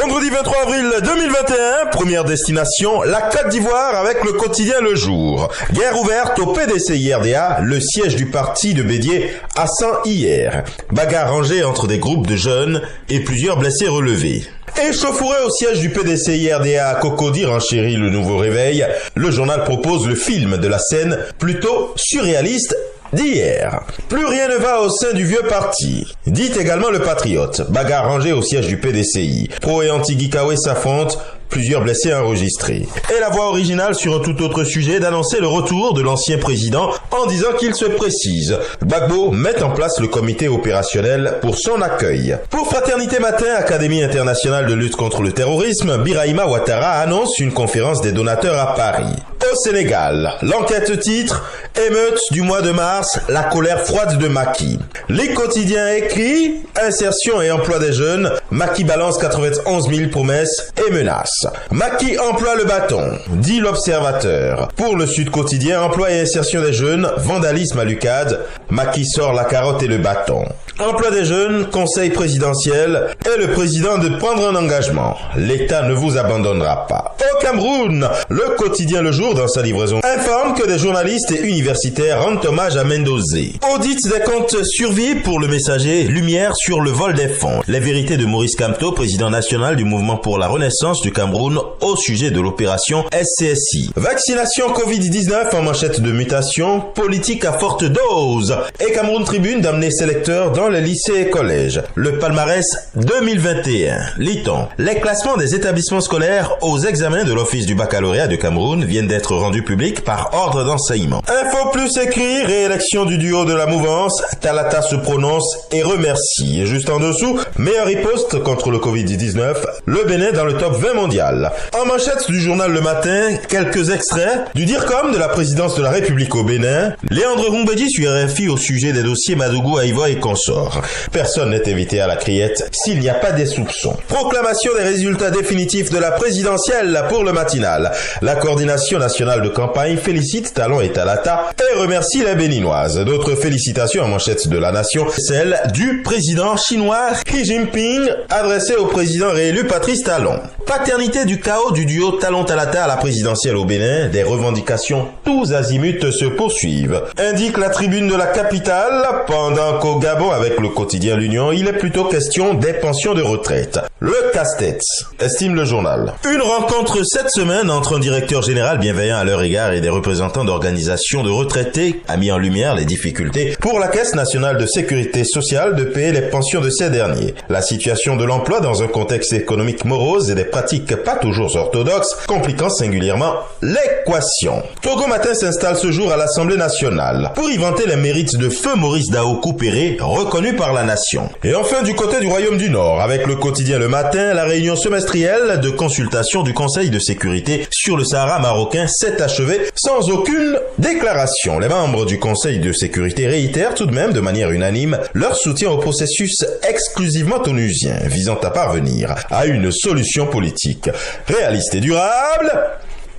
Vendredi 23 avril 2021, première destination, la Côte d'Ivoire avec le quotidien Le Jour. Guerre ouverte au PDCI-RDA, le siège du parti de Bédié à 100 hier. Bagarre rangée entre des groupes de jeunes et plusieurs blessés relevés. Échauffourée au siège du PDCI-RDA à Cocody renchérit le nouveau réveil. Le journal propose le film de la scène plutôt surréaliste d'hier. Plus rien ne va au sein du vieux parti. Dit également le Patriote. Bagarre rangée au siège du PDCI. Pro et anti-Gikawe s'affrontent. Plusieurs blessés enregistrés. Et la voix originale sur un tout autre sujet d'annoncer le retour de l'ancien président en disant qu'il se précise. Gbagbo met en place le comité opérationnel pour son accueil. Pour Fraternité Matin, Académie internationale de lutte contre le terrorisme, Birahima Ouattara annonce une conférence des donateurs à Paris. Au Sénégal, l'enquête titre « Émeute du mois de mars, la colère froide de Macky ». Les quotidiens écrits « Insertion et emploi des jeunes, Macky balance 91 000 promesses et menaces ». Macky emploie le bâton, dit l'Observateur. Pour le Sud Quotidien, emploi et insertion des jeunes, vandalisme à l'UCAD, Macky sort la carotte et le bâton. Emploi des jeunes, conseil présidentiel, et le président de prendre un engagement. L'État ne vous abandonnera pas. Au Cameroun, le quotidien Le Jour, dans sa livraison, informe que des journalistes et universitaires rendent hommage à Mendozé. Audit des comptes survie pour le Messager, lumière sur le vol des fonds. Les vérités de Maurice Kamto, président national du mouvement pour la renaissance du Cameroun, au sujet de l'opération SCSI. Vaccination Covid-19 en manchette de mutation, politique à forte dose. Et Cameroun Tribune d'amener ses lecteurs dans les lycées et collèges. Le palmarès 2021. Lit-on. Les classements des établissements scolaires aux examens de l'Office du baccalauréat de Cameroun viennent d'être rendus publics par ordre d'enseignement. Info Plus écrit, réélection du duo de la mouvance, Talata se prononce et remercie. Et juste en dessous, meilleure riposte contre le Covid-19, le Bénin dans le top 20 mondial. En manchette du journal Le Matin, quelques extraits du DIRCOM de la présidence de la République au Bénin, Léandre Rumbedi sur RFI au sujet des dossiers Madougou, Aïva et consorts. Personne n'est invité à la criette s'il n'y a pas des soupçons. Proclamation des résultats définitifs de la présidentielle pour le matinal. La coordination nationale de campagne félicite Talon et Talata et remercie les Béninoises. D'autres félicitations en manchette de la Nation, celle du président chinois Xi Jinping adressée au président réélu Patrice Talon. Paternité du chaos du duo Talon-Talata à la présidentielle au Bénin, des revendications tous azimuts se poursuivent. Indique la tribune de la capitale, pendant qu'au Gabon avec le quotidien L'Union, il est plutôt question des pensions de retraite. Le casse-tête, estime le journal. Une rencontre cette semaine entre un directeur général bienveillant à leur égard et des représentants d'organisations de retraités a mis en lumière les difficultés pour la Caisse nationale de sécurité sociale de payer les pensions de ces derniers. La situation de l'emploi dans un contexte économique morose et des pratiques pas toujours orthodoxes, compliquant singulièrement l'équation. Togo Matin s'installe ce jour à l'Assemblée nationale pour y vanter les mérites de feu Maurice Daokou-Péré, reconnu par la nation. Et enfin du côté du Royaume du Nord, avec le quotidien Le Matin, la réunion semestrielle de consultation du Conseil de sécurité sur le Sahara marocain s'est achevée sans aucune déclaration. Les membres du Conseil de sécurité réitèrent tout de même de manière unanime leur soutien au processus exclusivement onusien visant à parvenir à une solution politique réaliste et durable.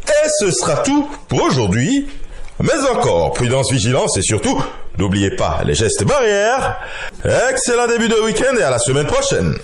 Et ce sera tout pour aujourd'hui. Mais encore, prudence, vigilance et surtout, n'oubliez pas les gestes barrières. Excellent début de week-end et à la semaine prochaine.